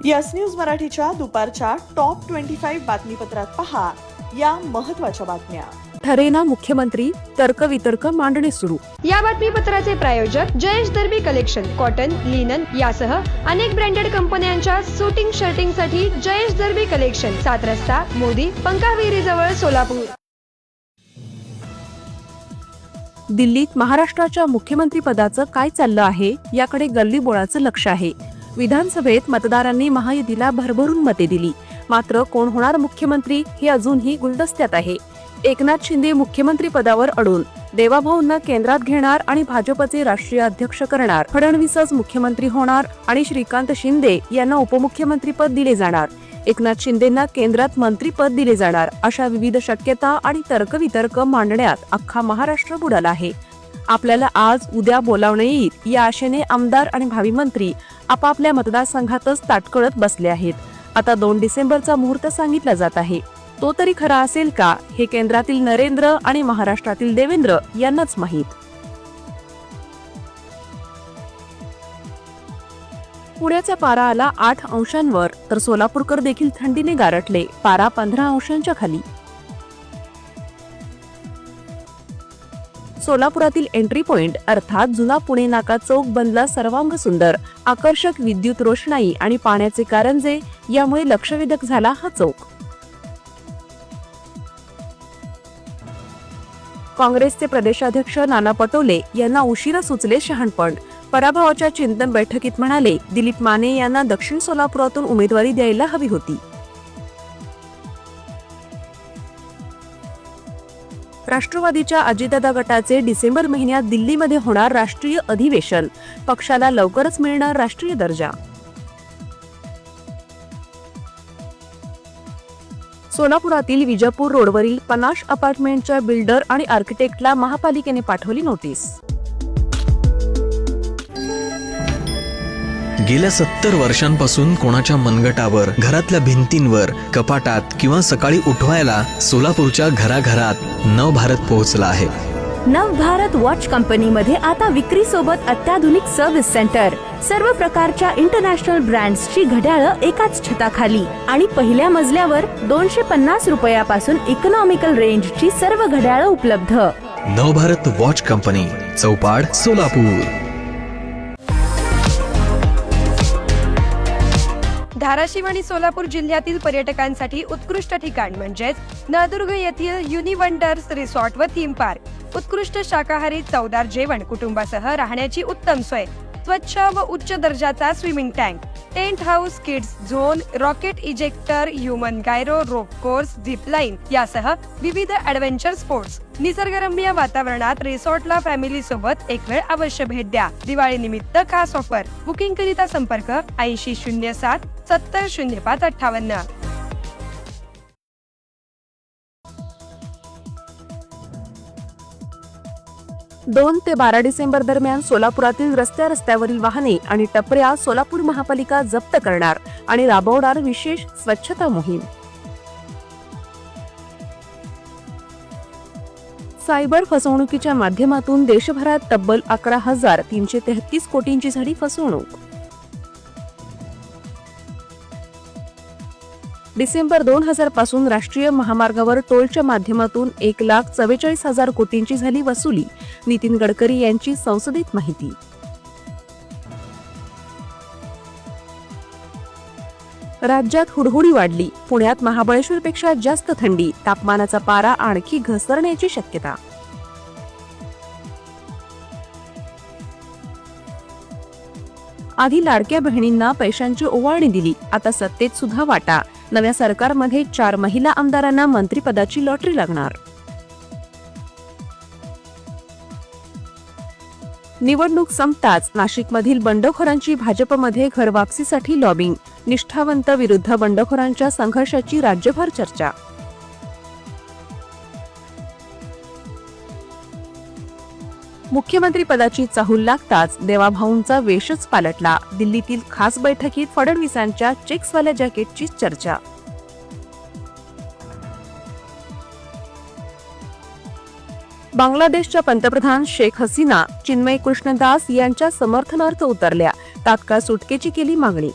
Yes news मराठीच्या दुपारच्या top 25 बातमीपत्रात पहा या महत्त्वाच्या बातम्या. ठरेना मुख्यमंत्री, तर्कवितर्क मांडणे सुरू. या बातमीपत्राचे प्रायोजक जयेश दर्बी कलेक्शन, कॉटन, लिनन यासह अनेक ब्रँडेड कंपन्यांच्या सुटिंग शर्टिंग साठी जयेश दर्बी कलेक्शन, 7 रस्ता मोदी पंकाविहिरी जवळ सोलापूर. दिल्लीत महाराष्ट्राच्या मुख्यमंत्री पदाचं काय चाललं आहे याकडे गल्लीबोळाचं लक्ष आहे. विधानसभेत मतदारांनी महायुतीला भरभरून मते दिली, मात्र कोण होणार मुख्यमंत्री हे अजूनही गुलदस्त्यात आहे. एकनाथ शिंदे मुख्यमंत्री पदावर अडून देवाभाऊंना केंद्रात घेणार आणि भाजपचे राष्ट्रीय अध्यक्ष करणार. फडणवीसच मुख्यमंत्री होणार आणि श्रीकांत शिंदे यांना उपमुख्यमंत्रीपद दिले जाणार. एकनाथ शिंदेंना केंद्रात मंत्रीपद दिले जाणार. अशा विविध शक्यता आणि तर्कवितर्क मांडण्यात अख्खा महाराष्ट्र बुडाला आहे. आपल्याला आज उद्या बोलावणे येईल या आशेने आमदार आणि भावी मंत्री आपापल्या मतदारसंघातच ताटकळत बसले आहेत. आता 2 डिसेंबरचा मुहूर्त सांगितला जात आहे. तो तरी खरा असेल का हे केंद्रातील नरेंद्र आणि महाराष्ट्रातील देवेंद्र यांनाच माहीत. पुण्याचा पारा आला 8 अंशांवर तर सोलापूरकर देखील थंडीने गारठले. पारा 15 अंशांच्या खाली. सोलापुरातील एंट्री पॉइंट अर्थात जुना पुणे नाका चौक बनला सर्वांग सुंदर. आकर्षक विद्युत रोषणाई आणि पाण्याचे कारंजे यामुळे लक्षवेधक झाला हा चौक. काँग्रेसचे प्रदेशाध्यक्ष नाना पटोले यांना उशिरा सुचले शहाणपण. पराभवाच्या चिंतन बैठकीत म्हणाले, दिलीप माने यांना दक्षिण सोलापुरातून उमेदवारी द्यायला हवी होती. राष्ट्रवादीच्या अजितदादा गटाचे डिसेंबर महिन्यात दिल्लीमध्ये होणार राष्ट्रीय अधिवेशन. पक्षाला लवकरच मिळणार राष्ट्रीय दर्जा. सोलापुरातील विजापूर रोडवरील पनाश अपार्टमेंटच्या बिल्डर आणि आर्किटेक्टला महापालिकेने पाठवली नोटीस. गेल्या 70 वर्षांपासून कोणाच्या मनगटावर, घरातल्या भिंतींवर, कपाटात किंवा सकाळी उठवायला सोलापूरच्या घराघरात नवभारत पोहोचला आहे. नवभारत वॉच कंपनीमध्ये आता विक्री सोबत अत्याधुनिक सर्व्हिस सेंटर, सर्व प्रकारच्या इंटरनॅशनल ब्रँड्सची घड्याळं एकाच छताखाली आणि पहिल्या मजल्यावर 250 रुपयापासून इकॉनॉमिकल रेंजची सर्व घड्याळं उपलब्ध. नवभारत वॉच कंपनी, चौपाड, सोलापूर. धाराशिव आणि सोलापूर जिल्ह्यातील पर्यटकांसाठी उत्कृष्ट ठिकाण म्हणजेच नळदुर्ग येथील युनिवंडर्स रिसॉर्ट व थीम पार्क. उत्कृष्ट शाकाहारी चवदार जेवण, कुटुंबासह राहण्याची उत्तम सोय, स्वच्छ व उच्च दर्जाचा swimming tank, tent house, kids zone, rocket ejector, human gyro, rope course, zip line यासह विविध ॲडव्हेंचर स्पोर्ट्स. निसर्गरम्य वातावरणात रिसॉर्टला फॅमिली सोबत एक वेळ अवश्य भेट द्या. दिवाळी निमित्त खास ऑफर. बुकिंग करिता संपर्क 8007 70 05 58. 2 ते 12 डिसेंबर दरम्यान सोलापुरातील रस्त्यावरील वाहने आणि टपऱ्या सोलापूर महापालिका जप्त करणार आणि राबवणार विशेष स्वच्छता मोहीम. सायबर फसवणुकीच्या माध्यमातून देशभरात तब्बल 11,333 कोटींची झाली फसवणूक. डिसेंबर 2000 पासून राष्ट्रीय महामार्गावर टोलच्या माध्यमातून 1,44,000 कोटींची झाली वसुली. नितीन गडकरी यांची संसदेत माहिती. राज्यात हुडहुडी वाढली. पुण्यात महाबळेश्वरपेक्षा जास्त थंडी. तापमानाचा पारा आणखी घसरण्याची शक्यता. आधी लाडक्या बहिणींना पैशांची ओवाळणी दिली, आता सत्तेत सुद्धा वाटा. नव्या सरकारमध्ये 4 महिला आमदारांना मंत्रिपदाची लॉटरी लागणार. निवडणूक संपताच नाशिकमधील बंडखोरांची भाजपमध्ये घरवापसीसाठी लॉबिंग. निष्ठावंत विरुद्ध बंडखोरांच्या संघर्षाची राज्यभर चर्चा. मुख्यमंत्री पदाची चाहूल लागताच देवाभाऊंचा वेशच पालटला. दिल्लीतील खास बैठकीत फडणवीसांच्या चेक्सवाल्या जॅकेटची चर्चा. बांगलादेशच्या पंतप्रधान शेख हसीना चिन्मय कृष्णदास यांच्या समर्थनार्थ उतरल्या. तात्काळ सुटकेची केली मागणी.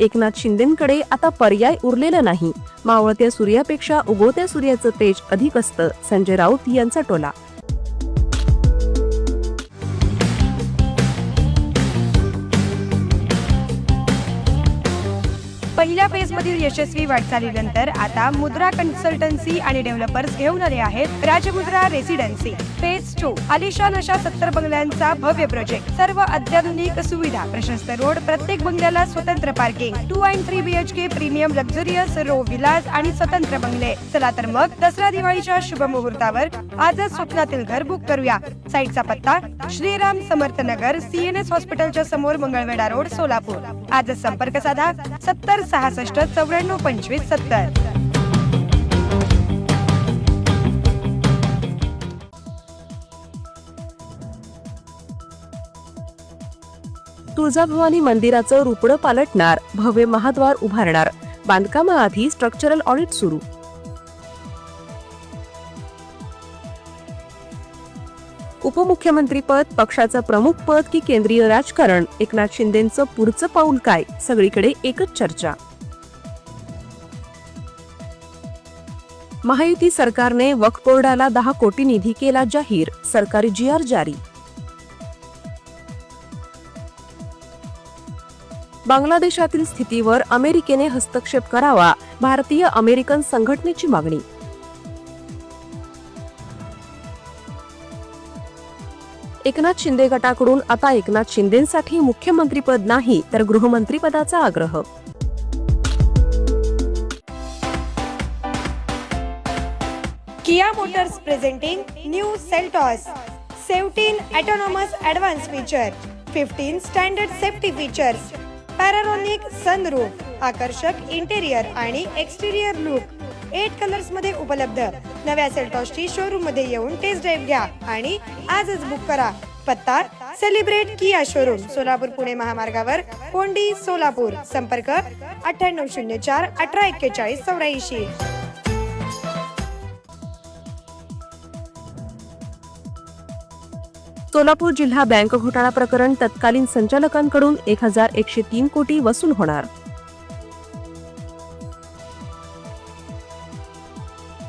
एकनाथ शिंदेंकडे आता पर्याय उरलेला नाही. मावळत्या सूर्यापेक्षा उगवत्या सूर्याचं तेज अधिक असतं, संजय राऊत यांचा टोला. पहिल्या फेजमधील यशस्वी वाटचालीनंतर आता मुद्रा कन्सल्टन्सी आणि डेव्हलपर्स घेऊन आले आहेत राजमुद्रा रेसिडेन्सी. फेज 2 आलिशान अशा 70 बंगल्यांचा भव्य प्रोजेक्ट. सर्व अत्याधुनिक सुविधा, प्रशस्त रोड, प्रत्येक बंगल्याला स्वतंत्र पार्किंग, 2 आणि 3 BHK premium luxurious row villas आणि स्वतंत्र बंगले. चला तर मग दसरा दिवाळीच्या शुभ मुहूर्तावर आजच स्वप्नातील घर बुक करूया. साईटचा पत्ता श्रीराम समर्थ नगर, CNS हॉस्पिटलच्या समोर, मंगळवेढा रोड, सोलापूर. आजच संपर्क साधा 70 66 94 25 70. तुळजाभवानी मंदिराचं रुपडं पालटणार, भव्य महाद्वार उभारणार. बांधकामाआधी स्ट्रक्चरल ऑडिट सुरू. उपमुख्यमंत्रीपद, पक्षाचं प्रमुख पद की केंद्रीय राजकारण? एकनाथ शिंदेंचं पुढचं पाऊल काय? सगळीकडे एकच चर्चा. महायुती सरकारने वक्फ बोर्डाला 10 कोटी निधी केला जाहीर, सरकारी GR जारी. बांगलादेशातील स्थितीवर अमेरिकेने हस्तक्षेप करावा, भारतीय अमेरिकन संघटनेची मागणी. एकनाथ शिंदे गटाकडून आता एकनाथ शिंदेंसाठी मुख्यमंत्रीपद नाही तर गृहमंत्रीपदाचा आग्रह. Kia Motors presenting new Seltos. 17 autonomous advanced feature, 15 standard safety features, panoramic sunroof, आकर्षक इंटेरियर आणि एक्सटिरियर लुक, 8 कलर्स मध्ये उपलब्ध. नव्या सेल्टॉसची शोरूम मध्ये येऊन टेस्ट ड्राइव्ह घ्या आणि आजच बुक करा. पत्ता सेलिब्रेट किया शोरूम, सोलापूर पुणे महामार्गावर, कोंडी, सोलापूर. संपर्क 9804 1841 84. सोलापूर जिल्हा बँक घोटाळा प्रकरण तत्कालीन संचालकांकडून 1103 कोटी वसूल होणार.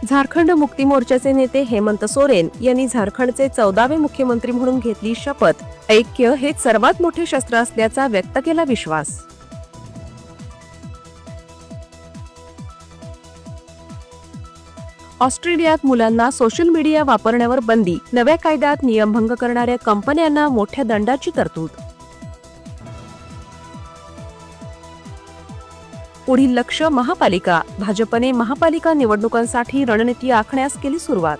झारखंड मुक्ती मोर्चाचे नेते हेमंत सोरेन यांनी झारखंडचे 14वे मुख्यमंत्री म्हणून घेतली शपथ. ऐक्य हे सर्वात मोठे शस्त्र असल्याचा व्यक्त केला विश्वास. ऑस्ट्रेलियात मुलांना सोशल मीडिया वापरण्यावर बंदी, नव्या कायद्यात नियमभंग करणाऱ्या कंपन्यांना मोठ्या दंडाची तरतूद. पुढील लक्ष महापालिका, भाजपने महापालिका निवडणुकांसाठी रणनीती आखण्यास केली सुरुवात.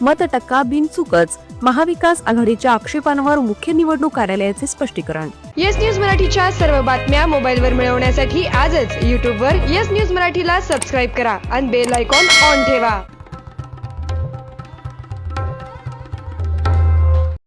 मतटक्का बिनचूकच, महाविकास आघाडीच्या आक्षेपांवर मुख्य निवडणूक कार्यालयाचे स्पष्टीकरण. येस न्यूज मराठीच्या सर्व बातम्या मोबाईलवर मिळवण्यासाठी आजच YouTubeवर येस न्यूज मराठीला सबस्क्राईब करा आणि बेल आयकॉन ऑन ठेवा.